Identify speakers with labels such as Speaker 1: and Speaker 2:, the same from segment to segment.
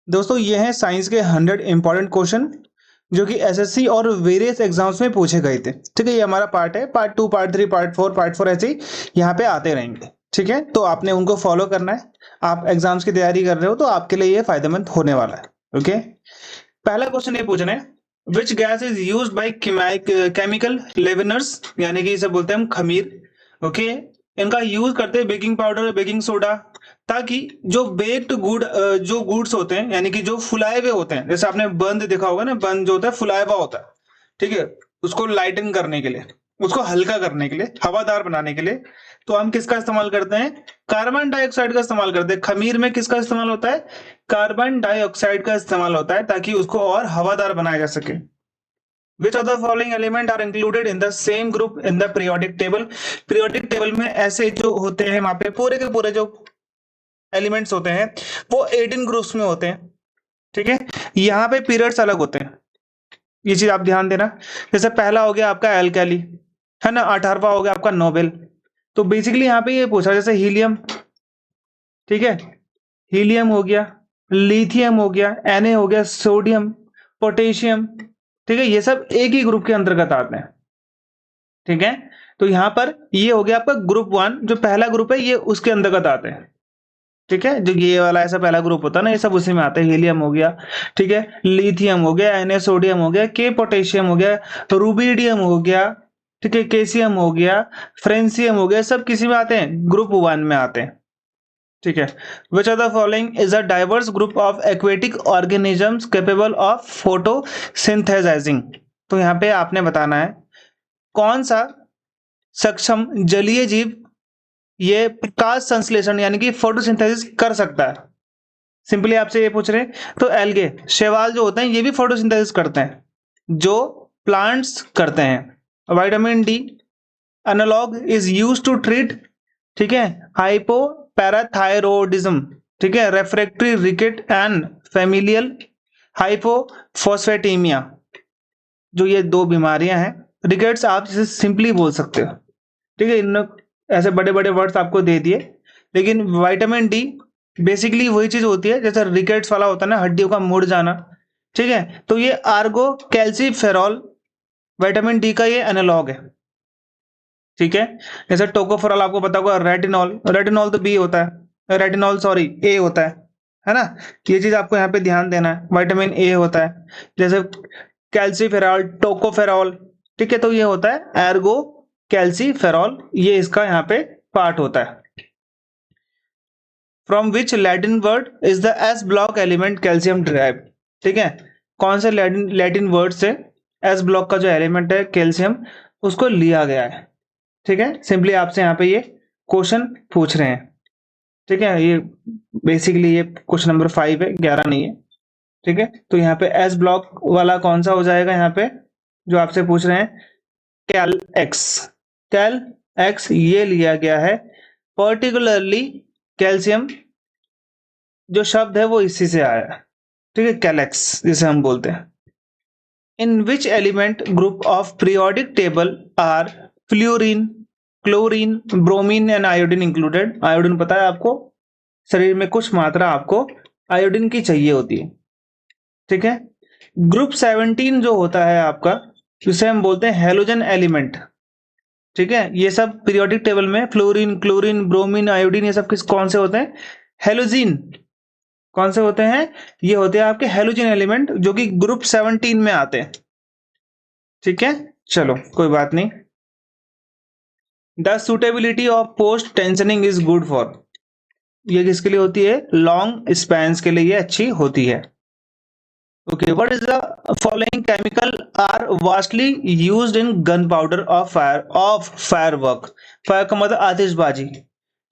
Speaker 1: दोस्तों ये हैं साइंस के 100 इंपॉर्टेंट क्वेश्चन जो कि एसएससी और वेरियस एग्जाम्स में पूछे गए थे। ठीक है, ये हमारा पार्ट है, पार्ट 2, पार्ट 3, पार्ट 4 ऐसे ही यहाँ पे आते रहेंगे। ठीक है, तो आपने उनको फॉलो करना है। आप एग्जाम्स की तैयारी कर रहे हो तो आपके लिए ये फायदेमंद होने वाला है। ओके, पहला क्वेश्चन ये पूछना है, which gas is use by chemical leaveners, यानी कि इसे बोलते हैं हम खमीर। ओके, इनका यूज करते हैं बेकिंग पाउडर, बेकिंग सोडा, ताकि जो बेक्ड गुड जो गुड्स होते हैं, यानी कि जो फुलाए हुए होते हैं, जैसे आपने बंद देखा होगा ना, बंद जो होता है फुलाया हुआ होता है। ठीक है, उसको लाइटन करने के लिए, उसको हल्का करने के लिए, हवादार बनाने के लिए, तो हम किसका इस्तेमाल करते हैं? कार्बन डाइऑक्साइड का इस्तेमाल करते हैं। खमीर में किसका इस्तेमाल होता है? कार्बन डाइऑक्साइड का इस्तेमाल होता है, ताकि उसको और हवादार बनाया जा सके। Which of the following element are included in the same group in the periodic table? Periodic table में ऐसे जो होते हैं, वहां पे पूरे के पूरे जो एलिमेंट्स होते हैं वो 18 ग्रुप्स में होते हैं। ठीक है, यहाँ पे पीरियड्स अलग होते हैं, ये चीज आप ध्यान देना। जैसे पहला हो गया आपका एल्कैली, है ना, 18वां हो गया आपका नोबेल। तो बेसिकली यहाँ पे ये पूछा, जैसे हीलियम, ठीक है, हीलियम हो गया, लिथियम हो गया, Na हो गया, सोडियम, पोटेशियम, ठीक है, ये सब एक ही ग्रुप के अंतर्गत आते हैं। ठीक है, तो यहाँ पर ये हो गया आपका ग्रुप 1, जो पहला ग्रुप है ये उसके अंतर्गत आते हैं। ठीक है, जो ये वाला ऐसा पहला ग्रुप होता है ना, ये सब उसी में आता है। हीलियम हो गया, ठीक है, लिथियम हो गया, Na सोडियम हो गया, के पोटेशियम हो गया, रुबिडियम हो गया, ठीक है, केसियम हो गया, फ्रेंसियम हो गया, सब किसी में आते हैं? ग्रुप 1 में आते हैं। ठीक है, which of the following is a diverse group of aquatic organisms capable of photosynthesising? तो यहाँ पे आपने बताना है कौन सा सक्षम जलीय जीव ये प्रकाश संश्लेषण यानी कि फोटोसिंथेसिस कर सकता है। सिंपली आपसे ये पूछ रहे हैं, तो एल्गे, शैवाल जो होते हैं ये भी फोटोसिंथेसिस करते हैं, जो प्लांट्स करते हैं। Vitamin D analogue is used to treat, ठीक है, हाइपोपैराथायरोडिज्म, ठीक है, refractory ricket and familial hypophosphatemia. जो ये दो बीमारियां हैं, रिकेट्स आप इसे सिंपली बोल सकते हो। ठीक है, इन ऐसे बड़े बड़े वर्ड्स आपको दे दिए, लेकिन विटामिन डी बेसिकली वही चीज होती है, जैसे रिकेट्स वाला होता है ना, हड्डियों का मुड़ जाना। ठीक है, तो ये आर्गो कैल्सीफेरॉल विटामिन डी का ये एनालॉग है। ठीक है, जैसे टोकोफेरॉल आपको पता होगा, रेटिनॉल, रेटिनॉल तो बी होता है, रेटिनॉल सॉरी ए होता है ना। ये चीज आपको यहाँ पे ध्यान देना है, विटामिन ए होता है। जैसे कैल्सीफेरॉल, टोकोफेरॉल, ठीक है, तो ये होता है एर्गो कैल्सीफेरॉल, ये इसका यहाँ पे पार्ट होता है। From which Latin word is the S block element calcium derive? ठीक है, कौन से लैटिन वर्ड से एस ब्लॉक का जो एलिमेंट है कैल्शियम, उसको लिया गया है? ठीक है, सिंपली आपसे यहाँ पे ये क्वेश्चन पूछ रहे हैं। ठीक है, ये बेसिकली ये क्वेश्चन नंबर 5 है, 11 नहीं है। ठीक है, तो यहाँ पे एस ब्लॉक वाला कौन सा हो जाएगा? यहाँ पे जो आपसे पूछ रहे हैं, कैल एक्स, कैल एक्स ये लिया गया है। पर्टिकुलरली कैल्शियम जो शब्द है वो इसी से आया है। ठीक है, कैलेक्स जिसे हम बोलते हैं। In which element group of periodic table are fluorine, chlorine, bromine and iodine included? Iodine पता है आपको, शरीर में कुछ मात्रा आपको आयोडीन की चाहिए होती है। ठीक है, ग्रुप 17 जो होता है आपका, जिसे हम बोलते हैं हेलोजन एलिमेंट। ठीक है, ये सब पीरियोडिक टेबल में फ्लोरीन, क्लोरीन, ब्रोमीन, आयोडीन, ये सब किस कौन से होते हैं? हेलोजिन। कौन से होते हैं? ये होते हैं आपके हेलोजन एलिमेंट, जो कि ग्रुप 17 में आते हैं। ठीक है, चलो कोई बात नहीं। The suitability of post tensioning is good for? ये किसके लिए होती है? लॉन्ग स्पैन्स के लिए ये अच्छी होती है। Okay, what is the following chemical are vastly used in gun powder of firework? Fire का मतलब आतिशबाजी,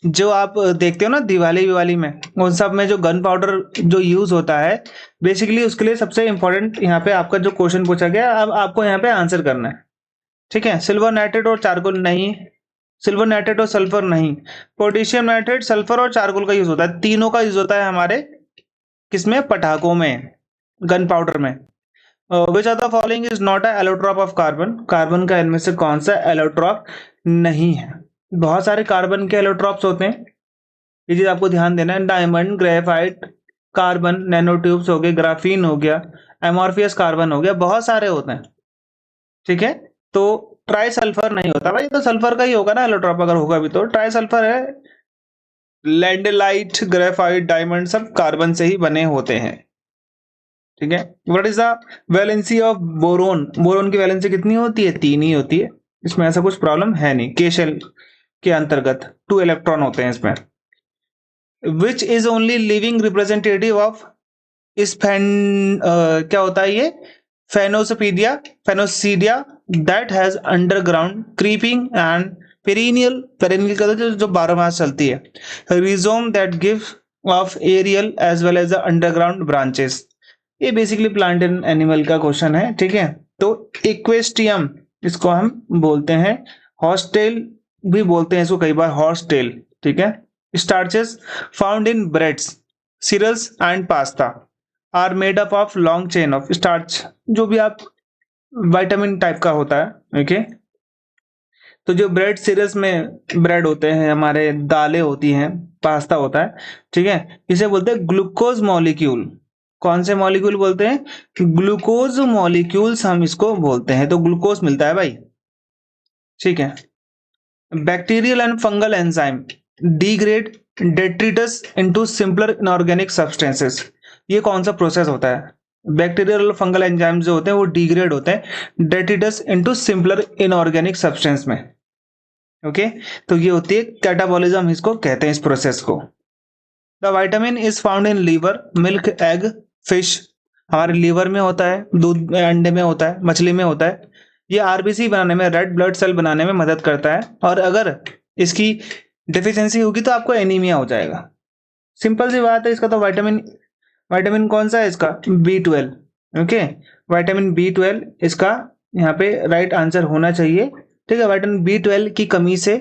Speaker 1: जो आप देखते हो ना दिवाली में, उन सब में जो गन पाउडर जो यूज होता है, बेसिकली उसके लिए सबसे इंपॉर्टेंट यहाँ पे आपका जो क्वेश्चन पूछा गया, अब आपको यहाँ पे आंसर करना है। ठीक है, सिल्वर नाइट्रेट और चारकोल नहीं, सिल्वर नाइट्रेट और सल्फर नहीं, पोटेशियम नाइट्रेट, सल्फर और चारकोल का यूज होता है। तीनों का यूज होता है हमारे किसमें? पटाखों में, गन पाउडर में। विच of the following is not a allotrope of carbon? Carbon का इनमें से कौन सा एलोट्रॉप नहीं है? बहुत सारे कार्बन के एलोट्रॉप्स होते हैं, ये चीज आपको ध्यान देना है। डायमंड, ग्रेफाइट, कार्बन नैनोट्यूब्स हो गए, ग्राफीन हो गया, एमॉर्फियस कार्बन हो गया, बहुत सारे होते हैं। ठीक है, तो ट्राई सल्फर नहीं होता भाई, तो सल्फर का ही होगा ना एलोट्रॉप, अगर होगा भी तो ट्राई सल्फर है। लैंडेलाइट, ग्रेफाइट, डायमंड सब कार्बन से ही बने होते हैं। ठीक है, what is the valency of boron? Boron की वैलेंसी कितनी होती है? 3 ही होती है। इसमें ऐसा कुछ प्रॉब्लम है नहीं, के शेल के अंतर्गत 2 इलेक्ट्रॉन होते हैं इसमें। Which is only living representative of क्या होता है ये? फेनोसोपीडिया, फेनोसीडिया that has underground creeping and perennial, perennial का जो 12 मास चलती है, rhizome that give off aerial as well as the underground branches. ये बेसिकली प्लांट एंड एनिमल का क्वेश्चन है। ठीक है, तो इक्वेस्ट्रियम इसको हम बोलते हैं, हॉर्सटेल भी बोलते हैं इसको कई बार, हॉर्सटेल। ठीक है, starches found in breads, cereals and pasta are made up of long chain of starch, जो भी आप विटामिन टाइप का होता है। ओके, तो जो ब्रेड सीरियल्स में ब्रेड होते हैं हमारे, दालें होती हैं, पास्ता होता है, ठीक है, इसे बोलते हैं ग्लूकोज मॉलिक्यूल। कौन से मॉलिक्यूल बोलते हैं? ग्लूकोज मॉलिक्यूल्स हम इसको बोलते हैं, तो ग्लूकोज मिलता है भाई। ठीक है, bacterial and fungal enzyme degrade detritus into simpler inorganic substances. ये कौन सा प्रोसेस होता है? बैक्टीरियल और फंगल एंजाइम जो होते हैं वो डिग्रेड होते हैं detritus into simpler inorganic substance में। ओके, तो ये होती है कैटाबॉलिज्म, इसको कहते हैं इस प्रोसेस को। The vitamin is found in liver, milk, egg, fish. हमारे लीवर में होता है, दूध अंडे में होता है, मछली में होता है। ये आरबीसी बनाने में, रेड ब्लड सेल बनाने में मदद करता है, और अगर इसकी डिफिशियंसी होगी तो आपको एनीमिया हो जाएगा। सिंपल सी बात है। इसका तो विटामिन कौन सा है इसका? B12। ओके, विटामिन B12 इसका यहाँ पे राइट आंसर होना चाहिए। ठीक है, विटामिन B12 की कमी से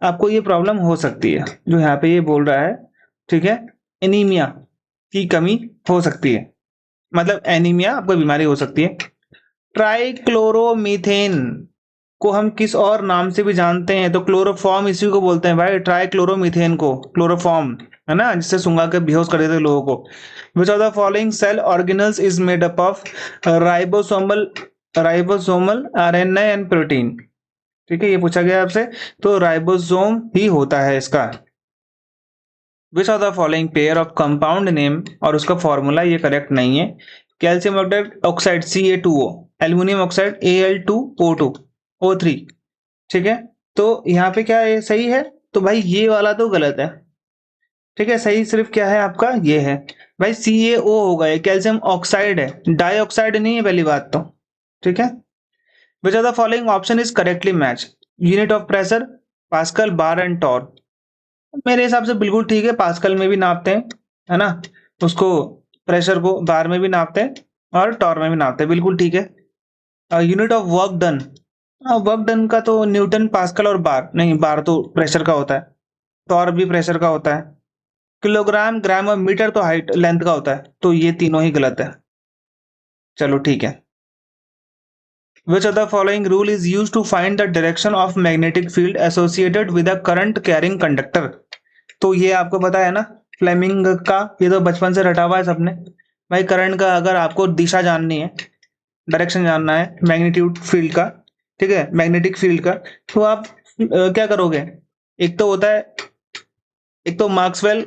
Speaker 1: आपको ये प्रॉब्लम हो सकती है, जो यहाँ पे ये बोल रहा है। ठीक है, एनीमिया की कमी हो सकती है, मतलब एनीमिया आपको बीमारी हो सकती है। ट्राइक्लोरोमीथेन को हम किस और नाम से भी जानते हैं? तो क्लोरोफॉर्म इसी को बोलते हैं भाई, ट्राइक्लोरोमीथेन को क्लोरोफॉर्म, है ना, जिससे सुंगा के बेहोश कर देते लोगों को। Which of the following cell organelles is made up of ribosomal RNA and protein? ठीक है, ये पूछा गया आपसे, तो राइबोसोम ही होता है इसका। विच of the following pair of compound name, और उसका फॉर्मूला ये करेक्ट नहीं है। Calcium oxide Ca2O, aluminium oxide Al2O2 O3। ठीक है, तो यहाँ पे क्या है सही है? तो भाई ये वाला तो गलत है। ठीक है, सही सिर्फ क्या है आपका? ये है भाई, CaO होगा, ये कैल्शियम ऑक्साइड है, डाइऑक्साइड नहीं है पहली बात तो। ठीक है, which of the following option is correctly match? Unit of pressure, pascal, bar and torr. मेरे हिसाब से बिल्कुल ठीक है, पास्कल में भी नापते हैं, है ना, उसको प्रेशर को बार में भी नापते हैं और टॉर में भी नापते हैं, बिल्कुल ठीक है। Unit of work done, work done का तो न्यूटन, पास्कल और बार, नहीं बार तो प्रेशर का होता है, टॉर भी प्रेशर का होता है। किलोग्राम, ग्राम और मीटर तो हाइट लेंथ का होता है, तो ये तीनों ही गलत है। चलो ठीक है। Which of the following rule is used to find the direction of magnetic field associated with a current carrying conductor? तो ये आपको पता है ना, फ्लेमिंग का, ये तो बचपन से रटा हुआ है सबने भाई। करंट का अगर आपको दिशा जाननी है, डायरेक्शन जानना है मैग्नीट्यूड फील्ड का, ठीक है, मैग्नेटिक फील्ड का, तो आप क्या करोगे? एक तो होता है, एक तो मैक्सवेल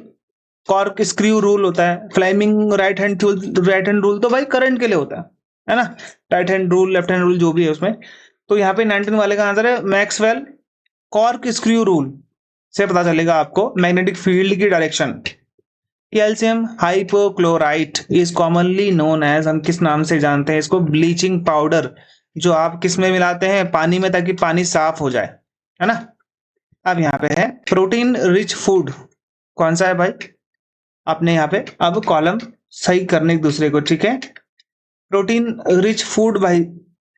Speaker 1: कॉर्क स्क्रू रूल होता है, फ्लेमिंग राइट हैंड रूल तो भाई करंट के लिए होता है ना, right hand rule, left hand rule जो भी है उसमें। तो यहाँ पे 19 वाले का आंसर है मैक्सवेल कॉर्क स्क्रू रूल से पता चलेगा आपको मैग्नेटिक फील्ड की direction. Calcium hypochlorite is commonly known as, हम किस नाम से जानते हैं इसको? ब्लीचिंग पाउडर, जो आप किस में मिलाते हैं? पानी में, ताकि पानी साफ हो जाए, है ना। अब यहाँ पे है प्रोटीन रिच फूड, कौन सा है भाई? आपने यहाँ पे अब कॉलम सही करने एक दूसरे को, ठीक है। प्रोटीन रिच फूड भाई,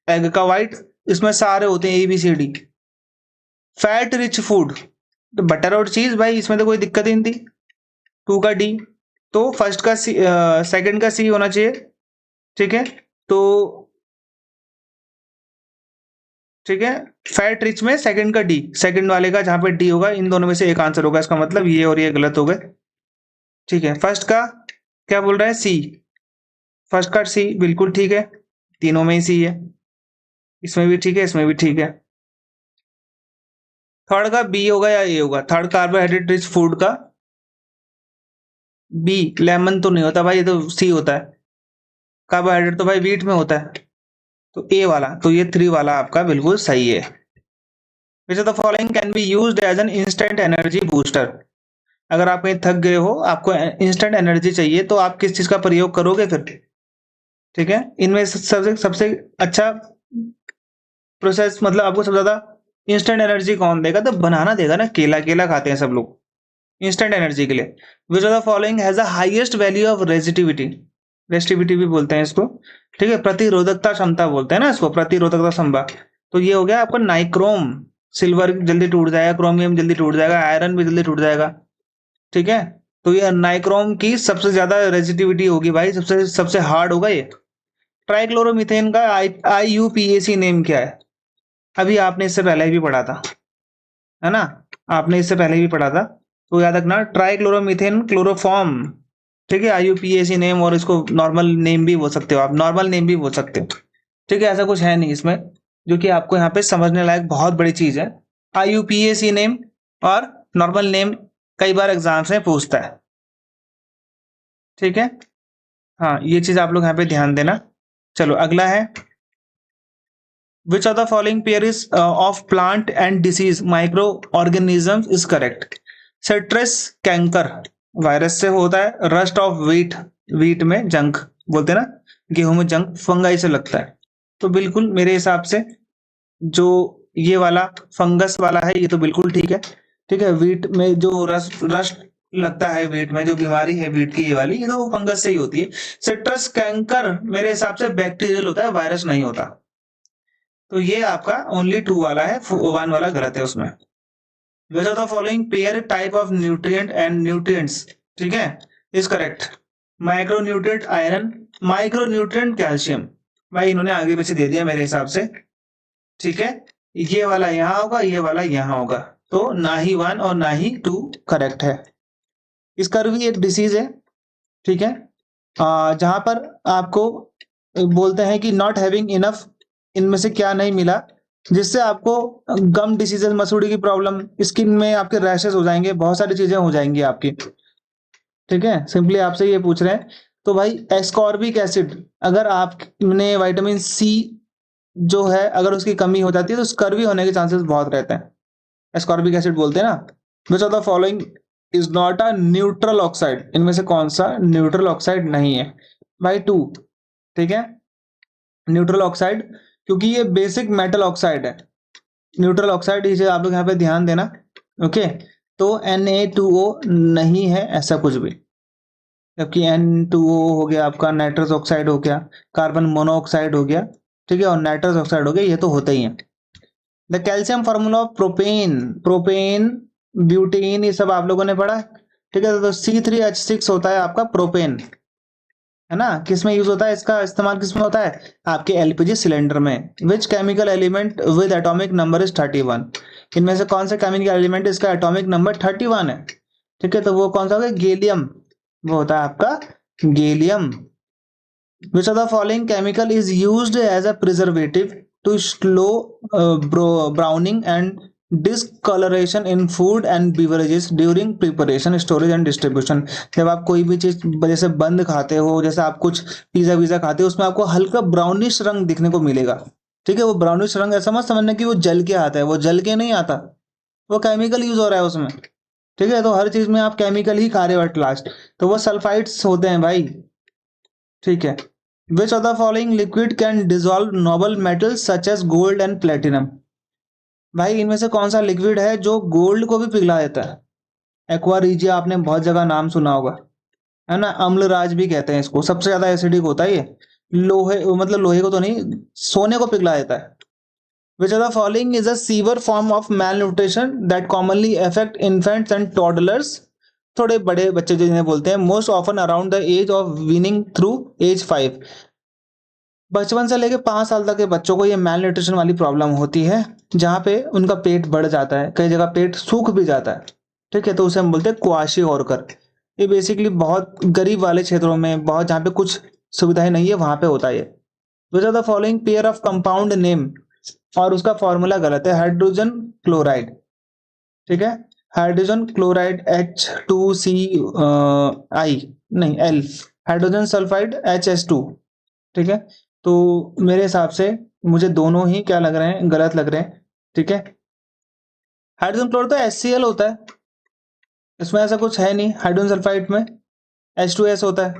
Speaker 1: एग का वाइट, इसमें सारे होते हैं ABCD। फैट रिच फूड तो बटर और चीज भाई, इसमें तो कोई दिक्कत ही नहीं थी। 2 का D, तो फर्स्ट का C, सेकंड का C होना चाहिए, ठीक है। तो ठीक है, फैट रिच में सेकंड का D, सेकंड वाले का जहां पे D होगा, इन दोनों में से एक आंसर होगा, इसका मतलब ये और ये गलत हो गए। ठीक है, फर्स्ट का क्या बोल रहा है? सी। फर्स्ट का सी बिल्कुल ठीक है, तीनों में ही सी है, इसमें भी ठीक है, इसमें भी ठीक है। थर्ड का बी होगा या ए होगा? थर्ड कार्बोहाइड्रेट रिच फूड का बी। लेमन तो नहीं होता भाई, ये तो सी होता है। कार्बोहाइड्रेट तो भाई व्हीट में होता है, तो ए वाला, तो ये 3 वाला आपका बिल्कुल सही है। Which of the following can be used as an instant energy booster? अगर आप कहीं थक गए हो, आपको इंस्टेंट एनर्जी चाहिए, तो आप किस चीज का प्रयोग करोगे फिर? ठीक है, इनमें से सबसे सबसे अच्छा प्रोसेस, मतलब आपको सबसे ज्यादा इंस्टेंट एनर्जी कौन देगा? तो बनाना देगा ना, केला। केला खाते हैं सब लोग इंस्टेंट एनर्जी के लिए। विच of the following has the highest value of resistivity? Resistivity भी बोलते हैं इसको, ठीक है, प्रतिरोधकता क्षमता बोलते हैं ना इसको, प्रतिरोधकता क्षमता। तो ये हो गया आपका नाइक्रोम। सिल्वर जल्दी टूट जाएगा, क्रोमियम जल्दी टूट जाएगा, आयरन भी जल्दी टूट जाएगा, ठीक है। तो ये नाइक्रोम की सबसे ज्यादा रेजिस्टिविटी होगी भाई, सबसे सबसे हार्ड होगा ये। ट्राइक्लोरोमीथेन का IUPAC नेम क्या है? अभी आपने इससे पहले भी पढ़ा था, है ना? आपने इससे पहले भी पढ़ा था, तो याद रखना, ट्राइक्लोरोमीथेन क्लोरोफॉर्म, ठीक है। IUPAC नेम, और इसको नॉर्मल नेम भी बोल सकते हो आप, नॉर्मल नेम भी बोल सकते हो, ठीक है। ऐसा कुछ है नहीं इसमें, जो कि आपको यहाँ पे समझने लायक बहुत बड़ी चीज है। IUPAC नेम और नॉर्मल नेम कई बार एग्जाम्स में पूछता है, ठीक है। हाँ, ये चीज आप लोग यहाँ पे ध्यान देना। चलो अगला है, which of the following pair is of plant and disease micro organisms is correct? Citrus canker virus से होता है, रस्ट ऑफ व्हीट, व्हीट में जंक बोलते हैं ना, गेहूं में जंक फंगाई से लगता है। तो बिल्कुल मेरे हिसाब से जो ये वाला फंगस वाला है, ये तो बिल्कुल ठीक है, ठीक है। व्हीट में जो रस्ट लगता है, व्हीट में जो बीमारी है व्हीट की, ये वाली, ये तो फंगस से ही होती है। सिट्रस कैंकर मेरे हिसाब से बैक्टीरियल होता है, वायरस नहीं होता। तो ये आपका ओनली 2 वाला है, 1 वाला गलत है उसमें। विच of the following pair type of nutrient and nutrients, ठीक है, is correct? Micro nutrient iron, micro nutrient calcium. भाई इन्होंने आगे पीछे दे दिया मेरे हिसाब से, ठीक है। ये वाला यहाँ होगा, ये वाला यहाँ होगा, तो ना ही 1 और ना ही 2 करेक्ट है। स्कर्वी एक डिसीज है, ठीक है, जहां पर आपको बोलते हैं कि नॉट हैविंग इनफ, इनमें से क्या नहीं मिला, जिससे आपको गम डिसीजेस, मसूड़ी की प्रॉब्लम, स्किन में आपके रैशेस हो जाएंगे, बहुत सारी चीजें हो जाएंगी आपकी, ठीक है। सिंपली आपसे ये पूछ रहे हैं। तो भाई एस्कॉर्बिक एसिड, अगर आपने विटामिन सी जो है अगर उसकी कमी हो जाती है, तो स्कर्वी होने के चांसेस बहुत रहते हैं। एस्कॉर्बिक एसिड बोलते हैं ना। विच of the following is not a neutral oxide? इनमें से कौन सा न्यूट्रल ऑक्साइड नहीं है? भाई 2, ठीक है, न्यूट्रल ऑक्साइड, क्योंकि ये बेसिक मेटल ऑक्साइड है। न्यूट्रल ऑक्साइड, इसे आप लोग यहाँ पे ध्यान देना, ओके। तो Na2O नहीं है ऐसा कुछ भी, जबकि N2O हो गया आपका, नाइट्रस ऑक्साइड हो गया, कार्बन मोनोऑक्साइड हो गया, ठीक है, और नाइट्रस ऑक्साइड हो गया, ये तो होता ही है। The calcium formula of propane, propane, butane, ये सब आप लोगों ने पढ़ा, ठीक है। तो C3H6 होता है आपका प्रोपेन, है ना। किसमें यूज होता है इसका इस्तेमाल, किसमें होता है? आपके LPG सिलेंडर में। Which chemical element with atomic number is 31? इनमें से कौन सा केमिकल एलिमेंट इसका एटॉमिक नंबर 31 है? ठीक है, तो वो कौन सा होगा? गैलियम, वो होता है आपका gallium. Which of the following chemical is used as a preservative to slow browning and discolouration in food and beverages during preparation, storage and distribution? जब आप कोई भी चीज जैसे बंद खाते हो, जैसे आप कुछ पिज्जा विज्जा खाते हो, उसमें आपको हल्का ब्राउनिश रंग दिखने को मिलेगा, ठीक है। वो ब्राउनिश रंग ऐसा मत समझना कि वो जल के आता है, वो जल के नहीं आता, वो केमिकल यूज हो रहा है उसमें, ठीक है। तो हर चीज में आप केमिकल ही खा रहे हो एट लास्ट, तो वो सल्फाइड्स होते हैं भाई, ठीक है। Which of the following liquid can dissolve noble metals such as gold and platinum? भाई इनमें से कौन सा लिक्विड है जो गोल्ड को भी पिघला देता है? एक्वा रीजिया आपने बहुत जगह नाम सुना होगा, है ना। अम्लराज भी कहते हैं इसको, सबसे ज्यादा एसिडिक होता है ये, लोहे, मतलब लोहे को तो नहीं, सोने को पिघला देता है। Which of the following is a severe form of malnutrition that commonly affect infants and toddlers? थोड़े बड़े बच्चे जिन्हें बोलते हैं, most often around the age of weaning through age 5। बचपन से लेके 5 साल तक के बच्चों को ये मैल न्यूट्रिशन वाली प्रॉब्लम होती है, जहाँ पे उनका पेट बढ़ जाता है, कई जगह पेट सूख भी जाता है, ठीक है। तो उसे हम बोलते हैं क्वाशी ऑर्कर। ये बेसिकली बहुत गरीब वाले क्षेत्रों में, बहुत जहाँ पे कुछ सुविधाएं नहीं है वहां पे होता है ये। Which are the following pair of compound name, और उसका फॉर्मूला गलत है, हाइड्रोजन क्लोराइड। ठीक है, हाइड्रोजन क्लोराइड H2C आई नहीं L, हाइड्रोजन सल्फाइड HH2। ठीक है, तो मेरे हिसाब से मुझे दोनों ही क्या लग रहे हैं, गलत लग रहे हैं। ठीक है, हाइड्रोजन क्लोराइड तो HCl होता है, इसमें ऐसा कुछ है नहीं। हाइड्रोजन सल्फाइड में H2S होता है,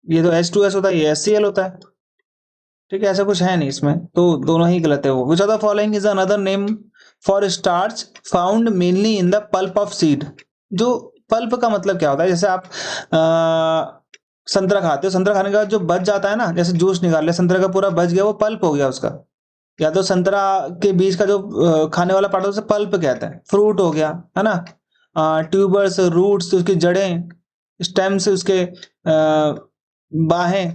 Speaker 1: ये तो H2S होता है, ये HCl होता है। ठीक है, ऐसा कुछ है नहीं इसमें, तो दोनों ही गलत है वो। Which are the following is another name for starch found mainly in the pulp of seed. जो पल्प का मतलब क्या होता है, जैसे आप संतरा खाते हो, संतरा खाने के बाद जो बच जाता है ना, जैसे जूस निकाल लिया, संतरा का पूरा बच गया, वो पल्प हो गया उसका। या तो संतरा के बीज का जो खाने वाला पार्ट होता है उसे पल्प कहते हैं, फ्रूट हो गया, है ना। ट्यूबर्स, रूट्स, उसकी जड़ें, स्टेम्स, उसके बाहें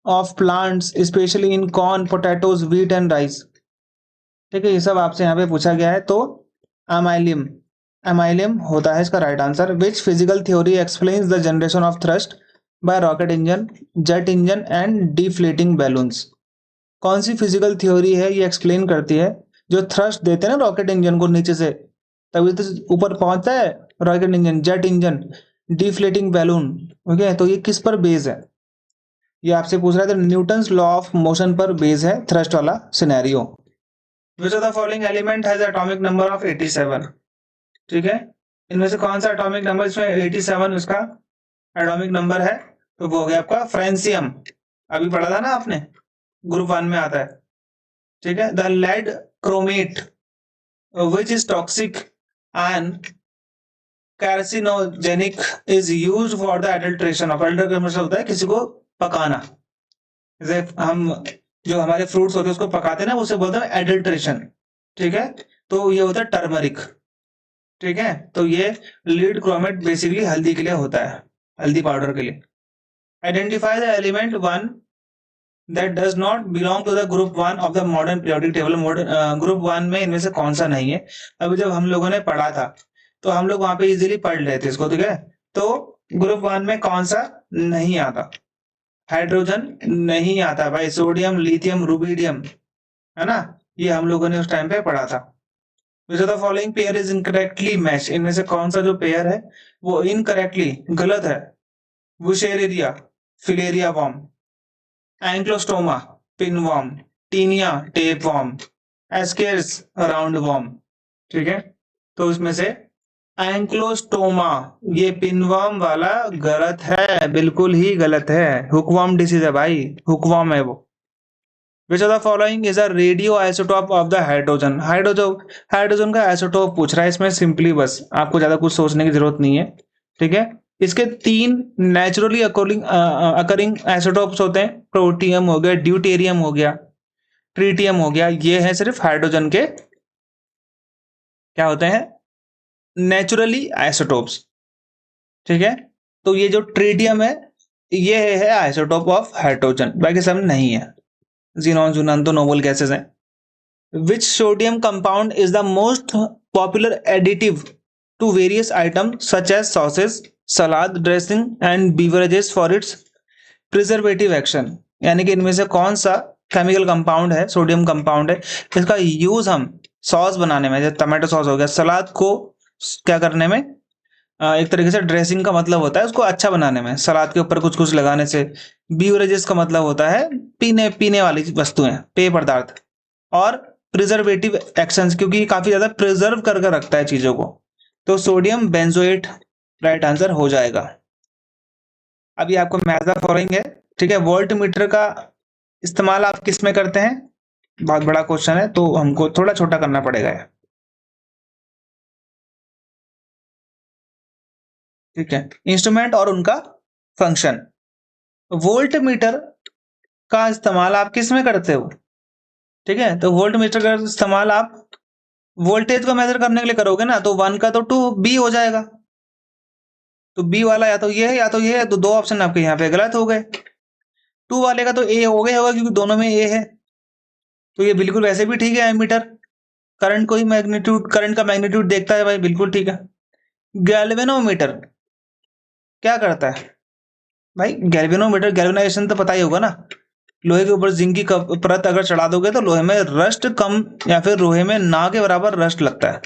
Speaker 1: of plants specially in corn, potatoes, wheat and rice. ठीक है, ये सब आपसे यहाँ पे पूछा गया है। तो अमाइलियम, अमाइलियम होता है इसका right answer. Which physical theory explains the generation of thrust by rocket engine, jet engine and deflating balloons. कौन सी फिजिकल थ्योरी है ये एक्सप्लेन करती है, जो थ्रस्ट देते हैं ना रॉकेट इंजन को नीचे से, तभी तो ऊपर पहुंचता है rocket engine, jet engine, deflating balloon. Okay, तो ये किस पर बेस है, ये आपसे पूछ रहा है। तो न्यूटन्स लॉ ऑफ मोशन पर बेस है थ्रस्ट वाला scenario. Which of the following element has atomic number of 87। ठीक है, इनमें से कौन सा एटॉमिक नंबर, इसमें 87 उसका एटॉमिक नंबर है, तो वो हो गया आपका फ्रेंसियम। अभी पढ़ा था ना आपने, ग्रुप 1 में आता है। ठीक है, the lead chromate which is toxic and carcinogenic is used for the adulteration of, adulteration मतलब होता है किसी को पकाना, जैसे हम जो हमारे फ्रूट्स होते हैं उसको पकाते हैं ना, उसे बोलते हैं एडल्ट्रेशन। ठीक है, तो ये होता है टर्मरिक। ठीक है, तो ये लीड क्रोमेट बेसिकली हल्दी के लिए होता है, हल्दी पाउडर के लिए। Identify the element 1 that does not belong to the group 1 of the modern periodic table। Group 1 में इनमें से कौन सा नहीं है। अभी जब हम लोगों ने पढ़ा था तो हम लोग वहां पे इजीली पढ़ लेते इसको। ठीक है, तो ग्रुप 1 में कौन सा नहीं आता, हाइड्रोजन नहीं आता भाई, सोडियम, लिथियम, रुबिडियम, है ना, ये हम लोगों ने उस टाइम पे पढ़ा था। विच of the following pair is incorrectly match, इनमें से कौन सा जो पेयर है वो इनकरेक्टली गलत है। Wuchereria, filaria worm, Ancylostoma, pinworm, Taenia, tapeworm, Ascaris, roundworm. ठीक है, तो इसमें से एंक्लोस्टोमा, ये पिनवॉर्म वाला गलत है, बिल्कुल ही गलत है। हुकवॉर्म डिसीज है भाई, हुकवॉर्म है वो। विच of the following is a radio isotope of the hydrogen. Hydrogen का आइसोटोप पूछ रहा है इसमें, सिंपली बस आपको ज्यादा कुछ सोचने की जरूरत नहीं है। ठीक है, इसके 3 नेचुरली अकरिंग आइसोटोप्स होते हैं, प्रोटियम हो गया, ड्यूटेरियम हो गया, ट्रीटियम हो गया। ये है सिर्फ हाइड्रोजन के क्या होते हैं, नेचुरली आइसोटोप्स। ठीक है, तो ये जो ट्रीटियम है ये है आइसोटोप ऑफ हाइड्रोजन, बाकी सब नहीं है। जीनॉन, जूनॉन तो नोबल गैसेस हैं। Which sodium compound is the most popular additive to various item such as sauces, salad dressing and beverages for its preservative action. यानी कि इनमें से कौन सा केमिकल कंपाउंड है, सोडियम कंपाउंड है, इसका यूज हम सॉस बनाने में, जैसे टमाटो सॉस हो गया, सलाद को क्या करने में, एक तरीके से ड्रेसिंग का मतलब होता है उसको अच्छा बनाने में, सलाद के ऊपर कुछ कुछ लगाने से। बीवरेजेस का मतलब होता है पीने पीने वाली वस्तुएं, पेय पदार्थ। और प्रिजर्वेटिव एक्शंस, क्योंकि काफी ज्यादा प्रिजर्व करके रखता है चीजों को, तो सोडियम बेंजोएट राइट आंसर हो जाएगा। अभी आपको मैथ द फॉलोइंग है। ठीक है, वोल्ट मीटर का इस्तेमाल आप किस में करते हैं, बहुत बड़ा क्वेश्चन है तो हमको थोड़ा छोटा करना पड़ेगा। ठीक है, इंस्ट्रूमेंट और उनका फंक्शन। वोल्ट मीटर का इस्तेमाल आप किस में करते हो। ठीक है, तो वोल्ट मीटर का इस्तेमाल आप वोल्टेज को मेजर करने के लिए करोगे ना, तो 1 का तो 2B हो जाएगा, तो B वाला या तो ये है या तो ये है, तो 2 ऑप्शन आपके यहाँ पे गलत हो गए। 2 वाले का तो A हो गया होगा क्योंकि दोनों में A है, तो ये बिल्कुल वैसे भी ठीक है। एमीटर करंट को ही मैग्नीट्यूड, करंट का मैग्नीट्यूड देखता है भाई, बिल्कुल ठीक है। गैल्वेनोमीटर, क्या करता है भाई? गैल्वेनोमीटर, गैल्वेनाइजेशन तो पता ही होगा ना। लोहे के ऊपर जिंक की परत अगर चढ़ा दोगे तो लोहे में रस्ट कम या फिर लोहे में ना के बराबर रस्ट लगता है।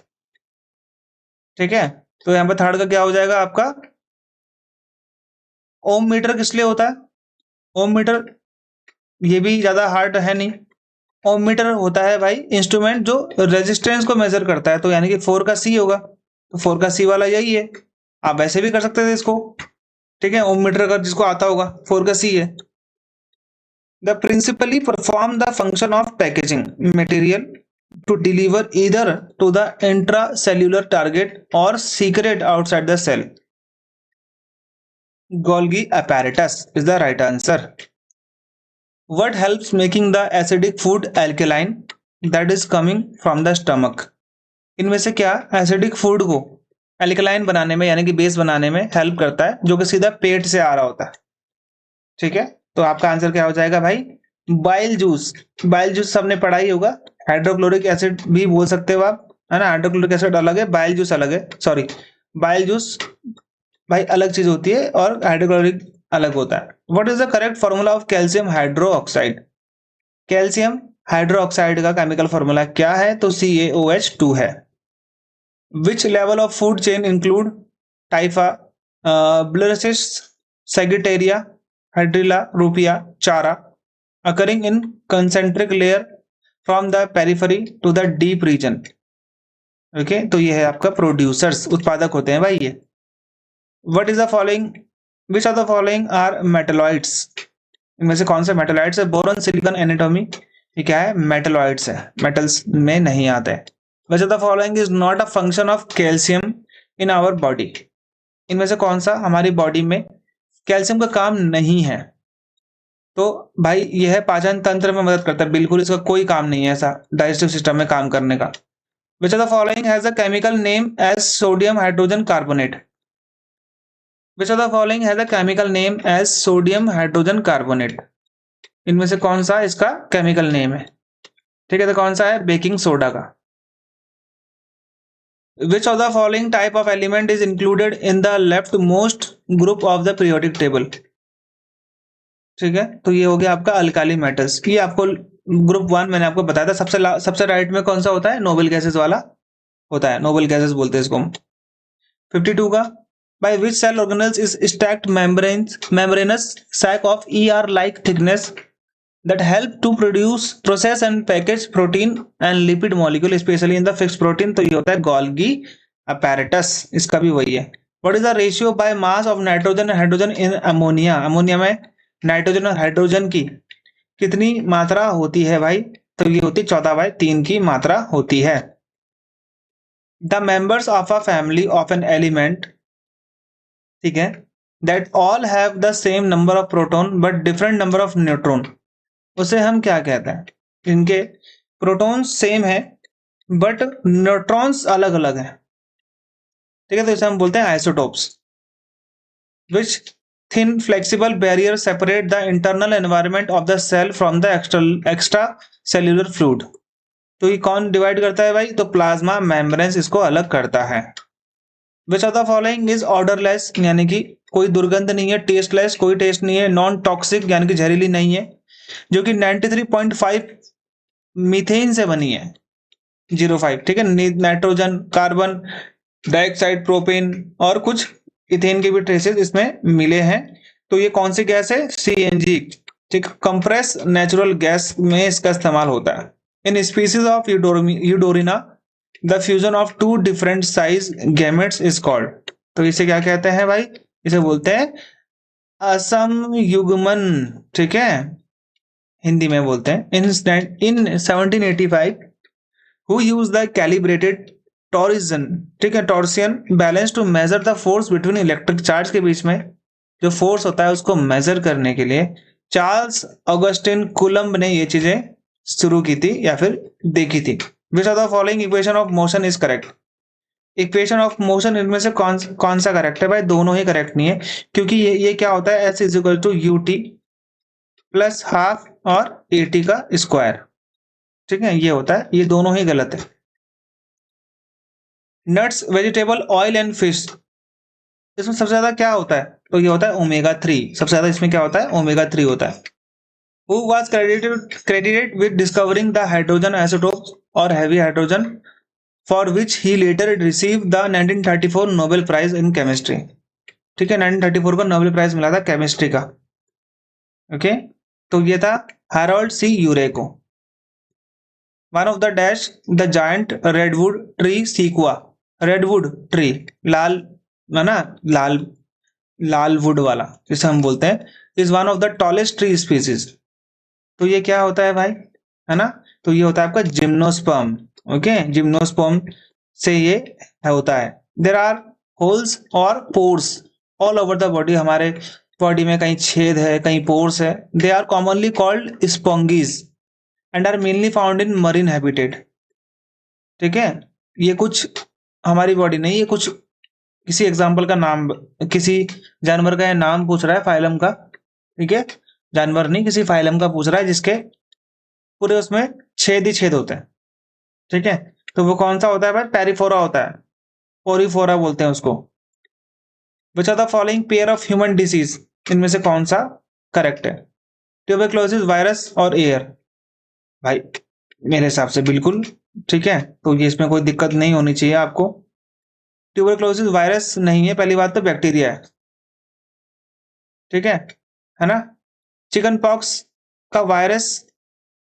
Speaker 1: ठीक है, तो यहाँ पे थर्ड का क्या हो जाएगा आपका? ओम मीटर किस लिए होता है? ओम मीटर ये भी ज्यादा हार्ड है नहीं। ओम मीटर होता है भाई इंस्ट्रूमेंट जो रेजिस्टेंस को मेजर करता है, तो यानी कि 4 का सी होगा, तो 4 का सी वाला यही है। आप वैसे भी कर सकते थे इसको। ठीक है, ओम मीटर का जिसको आता होगा 4 का सी है। The principally perform the function of packaging material to deliver either to the intracellular target or secret outside the cell. Golgi apparatus is the right answer. What helps making the acidic food alkaline that is coming from the stomach? इनमें से क्या acidic food को alkaline बनाने में यानी कि base बनाने में हेल्प करता है, जो कि सीधा पेट से आ रहा होता है? ठीक है, तो आपका आंसर क्या हो जाएगा भाई? Bile juice. बाइल जूस सबने पढ़ा ही होगा, हाइड्रोक्लोरिक एसिड भी बोल सकते हो आप, है ना। हाइड्रोक्लोरिक एसिड अलग है, बाइल जूस अलग है, सॉरी बाइल जूस भाई अलग चीज होती है और हाइड्रोक्लोरिक अलग होता है। What is the correct formula of calcium hydroxide? Calcium hydroxide का केमिकल फॉर्मूला क्या है? तो CaOH2 है। Which level of food chain include Typha, ब्लरसिस, Sagittaria, Hydrilla, Ruppia, Chara, occurring in concentric layer from the periphery to the deep region. Okay, तो ये है आपका प्रोड्यूसर्स, उत्पादक होते हैं भाई ये। What is the following, which of the following are metalloids? इनमें से कौन से मेटलॉइड्स है? बोरॉन, सिलिकॉन, एनाटॉमी, ये क्या है? मेटलॉइड्स है, मेटल्स में नहीं आते हैं। Which of the following is not a function of calcium in our body? इनमें से कौन सा हमारी बॉडी में कैल्शियम का काम नहीं है? तो भाई यह है पाचन तंत्र में मदद करता है, बिल्कुल इसका कोई काम नहीं है ऐसा डाइजेस्टिव सिस्टम में काम करने का। Which of the following has a chemical name as sodium hydrogen carbonate? Which of the following has a chemical name as sodium hydrogen carbonate? इनमें से कौन सा इसका केमिकल नेम है? ठीक है, तो कौन सा है? बेकिंग सोडा का। Which of the following type of element is included in the left most group of the periodic table? ठीक है, तो ये हो गया आपका अल्काली मेटल्स। ये आपको ग्रुप 1 मैंने आपको बताया था। सबसे राइट में कौन सा होता है? नोबल गैसेस वाला होता है, नोबल गैसेस बोलते हैं इसको। 52 का, by which cell organelles is stacked membranous sac of ER like thickness that help to produce process and package protein and lipid molecule especially in the fixed protein? तो ये होता है गोल्गी apparatus, इसका भी वही है। What is the ratio by mass of nitrogen and hydrogen in ammonia? Ammonia में nitrogen और हाइड्रोजन की कितनी मात्रा होती है भाई? तो ये होती 14/3 की मात्रा होती है। The members of a family of an element, ठीक है, that all have the same number of proton but different number of neutron, उसे हम क्या कहते हैं? इनके प्रोटॉन्स सेम है बट न्यूट्रॉन्स अलग अलग हैं। ठीक है, तो इसे हम बोलते हैं isotopes. Which thin flexible barrier separate the internal environment of the cell from the extra cellular fluid? तो ये कौन डिवाइड करता है भाई? तो प्लाज्मा मेम्ब्रेन इसको अलग करता है। Which of the following is odourless, यानी कि कोई दुर्गंध नहीं है, टेस्टलेस, कोई टेस्ट नहीं है, नॉन टॉक्सिक यानी कि जहरीली नहीं है, जो कि 93.5 मीथेन से बनी है, 05, ठीक है, नाइट्रोजन, कार्बन डाइऑक्साइड, प्रोपेन और कुछ इथेन के भी ट्रेसेस इसमें मिले हैं। तो ये कौन सी गैस है? CNG, ठीक, कंप्रेस नेचुरल गैस में इसका इस्तेमाल होता है। In species of Eudorina the fusion of 2 different size gametes is called? तो इसे क्या कहते हैं भाई? इसे बोलते हैं असमयुग्मन, ठीक है, हिंदी में बोलते हैं। In 1785 who use the calibrated torsion, ठीक है, torsion balance to measure the force between electric charge के बीच में जो फोर्स होता है उसको मेजर करने के लिए चार्ल्स ऑगस्टिन कूलम्ब ने ये चीजें शुरू की थी या फिर देखी थी। विच of the following equation of motion is correct? Equation of motion इनमें से कौन सा करेक्ट है भाई? दोनों ही करेक्ट नहीं है, क्योंकि ये क्या होता है? S is equal to UT plus half और AT का स्क्वायर, ठीक है, ये होता है, ये दोनों ही गलत है। Nuts, vegetable oil and fish इसमें सबसे ज्यादा क्या होता है, तो ये होता है ओमेगा 3, सबसे ज्यादा इसमें क्या होता है, ओमेगा 3 होता है। Who was credited with discovering the hydrogen isotopes or heavy hydrogen, for which he later received the 1934 Nobel Prize in Chemistry। ठीक है, 1934 को नोबेल प्राइज मिला था केमिस्ट्री का। ओके, तो ये था हैरोल्ड सी यूरेको। One of the dash the giant redwood tree sequoia, redwood tree लाल, है ना, लाल लाल वुड वाला जिसे हम बोलते हैं, is one of the tallest tree species. तो ये क्या होता है भाई, है ना, तो ये होता है आपका जिम्नोस्पर्म। ओके, जिम्नोस्पर्म से ये होता है। देर आर होल्स और pores all over the body, हमारे बॉडी में कहीं छेद है, कहीं पोर्स है। They are commonly called sponges and are mainly found in marine habitat. ठीक है, ये कुछ हमारी बॉडी नहीं, ये कुछ किसी एग्जाम्पल का नाम, किसी जानवर का नाम पूछ रहा है, फाइलम का। ठीक है, जानवर नहीं, किसी फाइलम का पूछ रहा है जिसके पूरे उसमें छेद ही छेद होते हैं। ठीक है, तो वो कौन सा होता है भाई, पेरिफोरा होता है, पोरीफोरा बोलते हैं उसको। Which are the following pair of human disease, इनमें से कौन सा करेक्ट है, ट्यूबरक्लोसिस, वायरस और एयर। भाई मेरे हिसाब से बिल्कुल ठीक है, तो ये इसमें कोई दिक्कत नहीं होनी चाहिए आपको। ट्यूबरक्लोसिस वायरस नहीं है, पहली बात तो बैक्टीरिया है। ठीक है ना। चिकन पॉक्स का वायरस,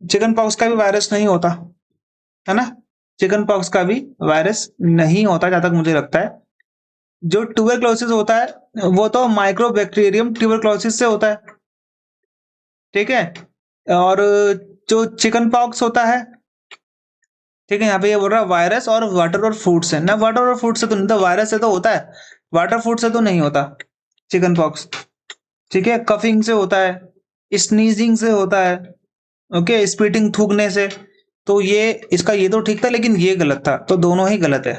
Speaker 1: चिकन पॉक्स का भी वायरस नहीं होता, है ना, चिकन पॉक्स का भी वायरस नहीं होता जहां तक मुझे लगता है। जो ट्यूबरक्लोसिस होता है वो तो माइक्रोबैक्टीरियम ट्यूबरक्लोसिस से होता है। ठीक है, और जो चिकन पॉक्स होता है, ठीक है, यहाँ पे ये बोल रहा है वायरस और वाटर और फूड से ना, वाटर और फूड से तो नहीं, तो वायरस से तो होता है, वाटर फूड से तो नहीं होता चिकन पॉक्स। ठीक है, कफिंग से होता है, स्नीजिंग से होता है, ओके, स्पीटिंग थूकने से। तो ये इसका ये तो ठीक था, लेकिन ये गलत था, तो दोनों ही गलत है।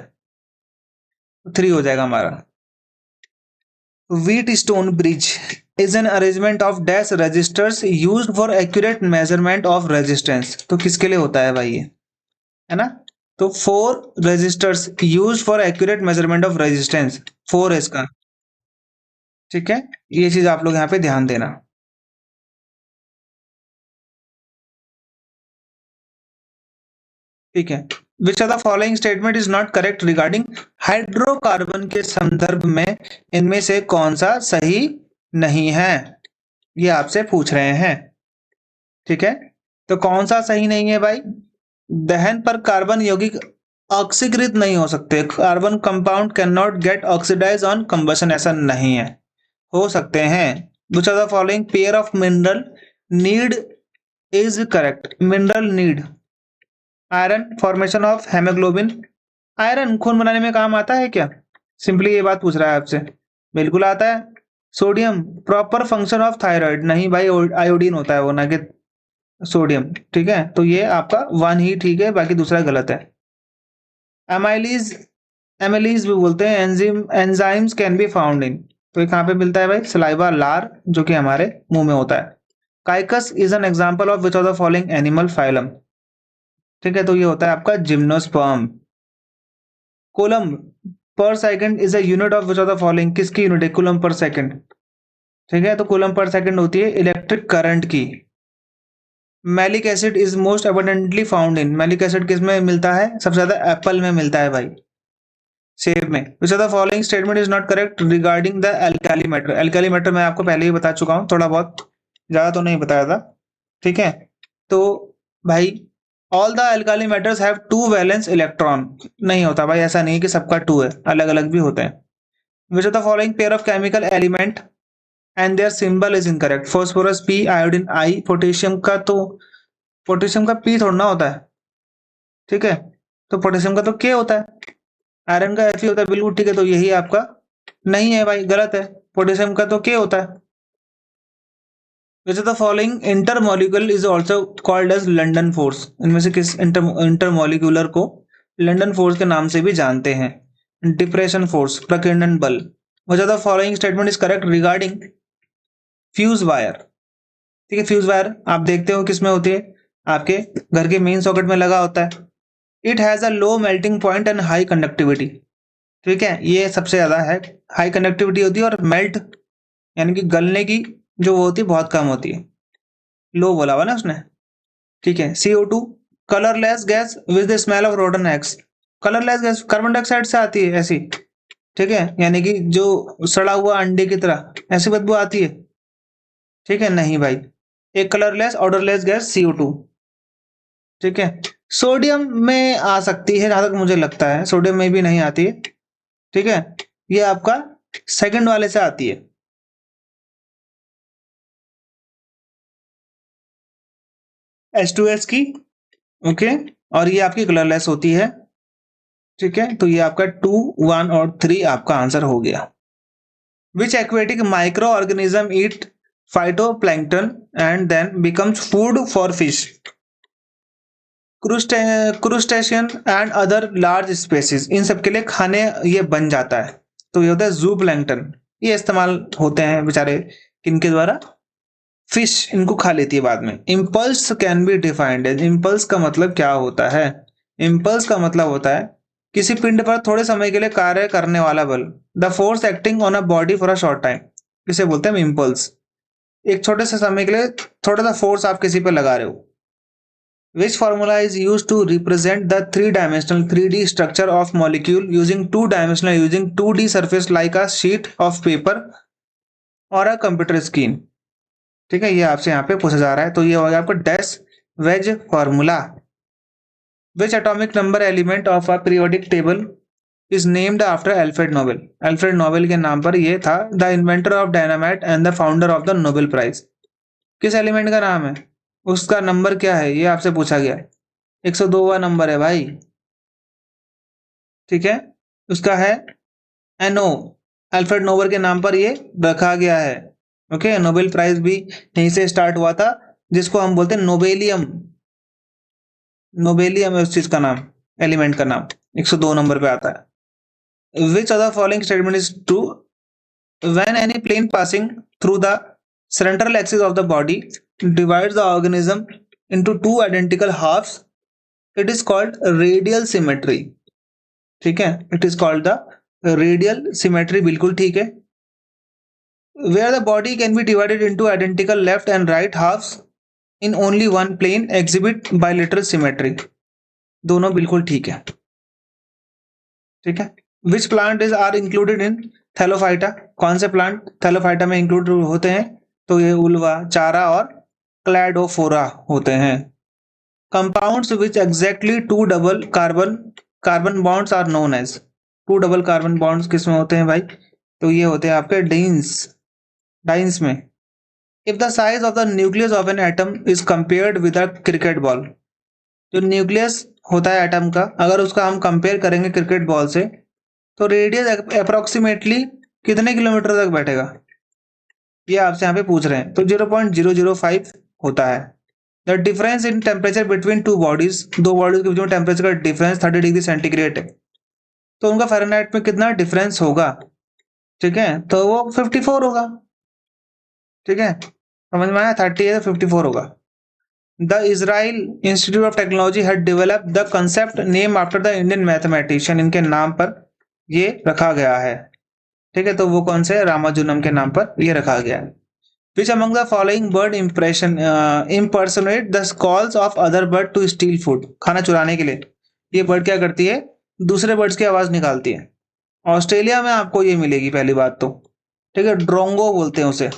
Speaker 1: 3 हो जाएगा हमारा। Wheatstone bridge is an arrangement of dash registers used for accurate measurement of resistance. तो किसके लिए होता है भाई ये, है ना, तो 4 registers used for accurate measurement of resistance, 4 है इसका। ठीक है, ये चीज आप लोग यहाँ पे ध्यान देना। ठीक है, which are the following statement is not correct regarding hydrocarbon के संदर्भ में इनमें से कौन सा सही नहीं है, ये आपसे पूछ रहे हैं। ठीक है, तो कौन सा सही नहीं है भाई, दहन पर कार्बन यौगिक ऑक्सीकृत नहीं हो सकते, carbon compound can not get oxidize on combustion, ऐसा नहीं है, हो सकते हैं। Which are the following pair of mineral need is correct, mineral need, iron, formation of haemoglobin, iron खून बनाने में काम आता है क्या, सिंपली ये बात पूछ रहा है आपसे, बिल्कुल आता है। Sodium, proper function of thyroid, नहीं भाई, आयोडीन होता है वो, ना कि सोडियम। ठीक है, तो ये आपका 1 ही ठीक है, बाकी दूसरा गलत है। एमाइलीज, एमिलीज भी बोलते हैं, enzymes can be found in, तो ये कहाँ पे मिलता है भाई, सलाइवा, लार, जो कि हमारे मुंह में होता है। Cycas is an example of which of the following animal phylum. ठीक है, तो ये होता है आपका gymnosperm. Coulomb per second is a unit of which of the following, किसकी यूनिट है, कूलम पर सेकंड। ठीक है, तो कूलम पर सेकंड होती है इलेक्ट्रिक करंट की। Malic acid is most abundantly found in, malic acid किस में मिलता है, सबसे ज्यादा एप्पल में मिलता है भाई, सेब में। विच of the following statement is not correct regarding the alkali matter, alkali matter मैं आपको पहले ही बता चुका हूं, थोड़ा बहुत, ज्यादा तो नहीं बताया था। ठीक है, तो भाई all the alkali matters have 2 valence electron, नहीं होता भाई, ऐसा नहीं है कि सबका 2 है, अलग अलग भी होते हैं। Which of the following pair of chemical element and their symbol is incorrect, phosphorus P, iodine I, potassium का तो, पोटेशियम का पी थोड़ा ना होता है। ठीक है, तो पोटेशियम का तो के होता है, आयरन का एफ होता है, बिल्कुल ठीक है, तो यही आपका नहीं है भाई, गलत है, पोटेशियम का तो के होता है। Which of the following intermolecular is also called as London force, इनमें से किस इंटरमॉलिक्यूलर को लंडन फोर्स के नाम से भी जानते हैं, डिप्रेशन फोर्स, प्रकीर्णन बल। विच of the following statement is correct regarding fuse wire. ठीक है, फ्यूज वायर आप देखते हो किसमें होती है, आपके घर के मेन सॉकेट में लगा होता है। It has a low melting point and high conductivity. ठीक है, ये सबसे ज्यादा है, हाई कंडक्टिविटी होती है, और मेल्ट यानी कि गलने की जो वो होती है बहुत कम होती है, लो बोला हुआ ना उसने। ठीक है, CO2 colourless gas with the smell of rotten eggs. Colourless gas carbon dioxide से आती है ऐसी, ठीक है, यानी कि जो सड़ा हुआ अंडे की तरह ऐसी बदबू आती है। ठीक है, नहीं भाई, एक कलरलेस ऑडरलेस गैस CO2। ठीक है, सोडियम में आ सकती है जहां तक मुझे लगता है, सोडियम में भी नहीं आती है। ठीक है, ये आपका सेकंड वाले से आती है। H2S की, ओके, और ये आपकी कलरलेस होती है। ठीक है, तो ये आपका 2, 1 और 3 आपका आंसर हो गया। Which aquatic micro organism eat phytoplankton and then becomes food for fish? Crustacean and other large species, इन सब के लिए खाने ये बन जाता है। तो ये होता है जू प्लैंक्टन, ये इस्तेमाल होते हैं बेचारे किनके द्वारा? फिश इनको खा लेती है बाद में। Impulse can be defined as, impulse का मतलब क्या होता है? इम्पल्स का मतलब होता है किसी पिंड पर थोड़े समय के लिए कार्य करने वाला बल, the force acting on a body for a short time, इसे बोलते हैं इम्पल्स। एक छोटे से समय के लिए थोड़ा सा फोर्स आप किसी पर लगा रहे हो। Which formula is used to represent the three-dimensional 3D structure of molecule using two-dimensional using 2D surface like a sheet of paper और a computer screen? ठीक है, ये आपसे यहाँ पे पूछा जा रहा है, तो ये होगा आपका dash veg formula. Which atomic number element of a periodic table is named after Alfred Nobel? Alfred Nobel के नाम पर ये था, the inventor of dynamite and the founder of the Nobel Prize। किस एलिमेंट का नाम है, उसका नंबर क्या है, ये आपसे पूछा गया है। 102वां नंबर है भाई। ठीक है, उसका है NO, अल्फ्रेड नोबेल के नाम पर ये रखा गया है। ओके, नोबेल प्राइज भी यहीं से स्टार्ट हुआ था, जिसको हम बोलते हैं नोबेलियम। नोबेलियम है उस चीज का नाम, एलिमेंट का नाम, 102 नंबर पे आता है। Which other following statement is true? When any plane passing through the central axis of the body divides the organism into two identical halves, it is called radial symmetry। ठीक है, it is called the radial symmetry, बिल्कुल ठीक है। Where the body can be divided into identical left and right halfs in only one plane exhibit bilateral symmetry, दोनों बिल्कुल ठीक है। ठीक है, which plant is are included in Thallophyta? कौन से प्लांट थैलोफाइटा में इंक्लूड होते हैं? तो ये उल्वा, चारा और क्लैडोफोरा होते हैं। Compounds which exactly two double carbon bonds are known as, two double carbon bonds किसमें होते हैं भाई? तो ये होते हैं आपके डाइंस में। If the size of the nucleus of an atom is compared with a cricket ball, जो न्यूक्लियस होता है एटम का, अगर उसका हम कंपेयर करेंगे क्रिकेट बॉल से, तो रेडियस अप्रोक्सीमेटली कितने किलोमीटर तक बैठेगा? ये आपसे यहाँ पे पूछ रहे हैं, तो 0.005 होता है। The difference in temperature between two bodies, दो बॉडीज के बीच में टेम्परेचर का डिफरेंस 30 डिग्री सेंटीग्रेड है, तो उनका फ़ारेनहाइट में कितना डिफरेंस होगा? ठीक है, तो वो 54 होगा। ठीक है, समझ में आया, 30 है तो 54 होगा। The Israel institute of technology had developed the concept name after the Indian mathematician, इनके नाम पर ये रखा गया है। ठीक है, तो वो कौन से? रामानुजम के नाम पर ये रखा गया है। Which among the following bird impersonate the calls of other bird to steal food? खाना चुराने के लिए ये बर्ड क्या करती है? दूसरे बर्ड्स की आवाज निकालती है। ऑस्ट्रेलिया में आपको ये मिलेगी पहली बात तो। ठीक है, ड्रोंगो बोलते हैं उसे।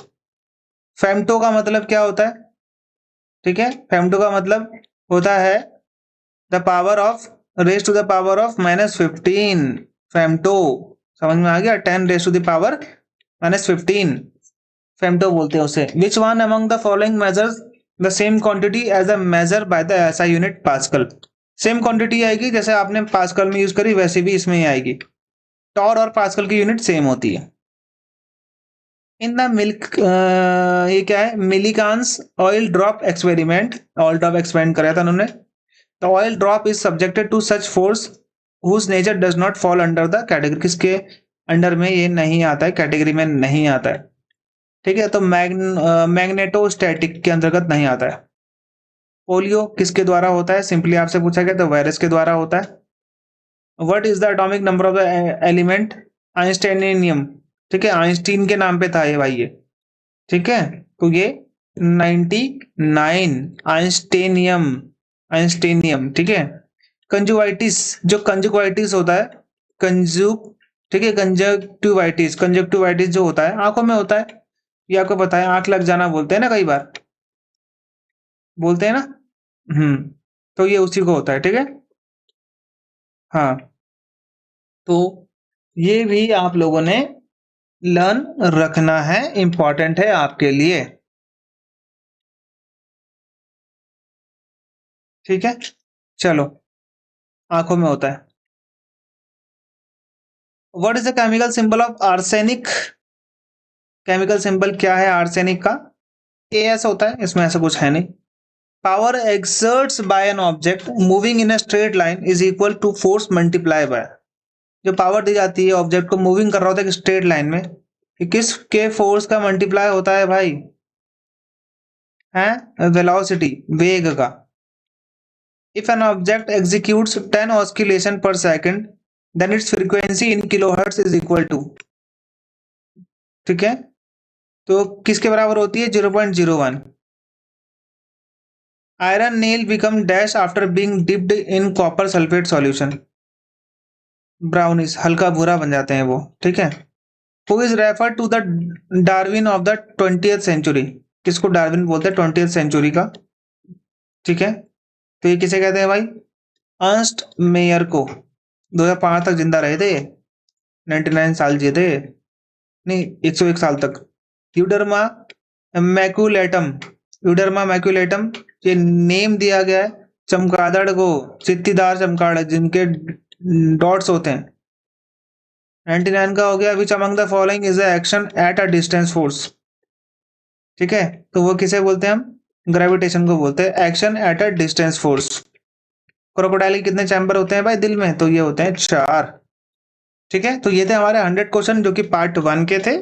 Speaker 1: फेम्टो का मतलब क्या होता है? ठीक है, फेम्टो का मतलब होता है the power of raise to the power of -15। Femto समझ में आ गया, 10 raise to the power -15 femto बोलते हैं उसे। Which one among the following measures the same quantity as a measure by the SI unit pascal? Same quantity आएगी, जैसे आपने पास्कल में यूज करी वैसे भी इसमें ही आएगी। टॉर और पास्कल की यूनिट सेम होती है। इन द मिल्क, ये क्या है? Millikan's oil drop experiment, oil drop experiment कराया था उन्होंने। The oil drop is subjected to such force whose nature does not fall under the category, किसके अंडर में ये नहीं आता है, कैटेगरी में नहीं आता है। ठीक है, तो मैग्नेटोस्टैटिक के अंतर्गत नहीं आता है। पोलियो किसके द्वारा होता है? सिंपली आपसे पूछा गया तो वायरस के द्वारा होता है। What is the atomic number of the element आइंस्टाइनियम, ठीक है, आइंस्टीन के नाम पे था ये भाई ये, ठीक है, तो ये 99 आइंस्टेनियम, आइंस्टेनियम, ठीक है। कंजुवाइटिस, जो कंजुवाइटिस होता है, कंजु, ठीक है, कंजक्टिवाइटिस, कंजक्टिवाइटिस जो होता है आंखों में होता है, ये आपको पता है, आंख लग जाना बोलते हैं ना, कई बार बोलते हैं ना। तो ये उसी को होता है, ठीक है। हाँ, तो ये भी आप लोगों ने लर्न रखना है, इंपॉर्टेंट है आपके लिए, ठीक है। चलो, आंखों में होता है। What is the chemical symbol of arsenic, chemical symbol क्या है आर्सेनिक का? एएस होता है, इसमें ऐसा कुछ है नहीं। Power exerts by an object moving in a straight line is equal to force multiply by, जो पावर दी जाती है ऑब्जेक्ट को मूविंग कर रहा होता है स्ट्रेट लाइन में, ये किस के फोर्स का मल्टीप्लाई होता है भाई? है वेलोसिटी, वेग का। If an object executes 10 oscillation per second then its frequency in kilohertz is equal to, ठीक है, तो किसके बराबर होती है? 0.01। Iron nail become dash after being dipped in copper sulphate solution, brownish, हल्का भूरा बन जाते हैं वो, ठीक है। Who is refer to the Darwin of the 20th century, किसको डार्विन बोलते हैं 20th सेंचुरी का, ठीक है, तो ये किसे कहते हैं भाई? अर्नस्ट मेयर को। 2005 तक जिंदा रहे थे, 99 साल जिए थे, नहीं 101 साल तक। यूडर्मा मैक्यूलेटम, यूडर्मा मैक्यूलेटम, ये नेम दिया गया है चमगादड़ को, चित्तीदार चमगादड़ जिनके डॉट्स होते हैं। 99 का हो गया। Which among the following is the action at a distance force, ठीक है, तो वो किसे बोलते हैं हम? ग्रेविटेशन को बोलते हैं, action at a distance force. Crocodile के कितने चैम्बर होते हैं भाई दिल में? तो ये होते हैं 4, ठीक है। तो ये थे हमारे 100 क्वेश्चन जो कि पार्ट 1 के थे।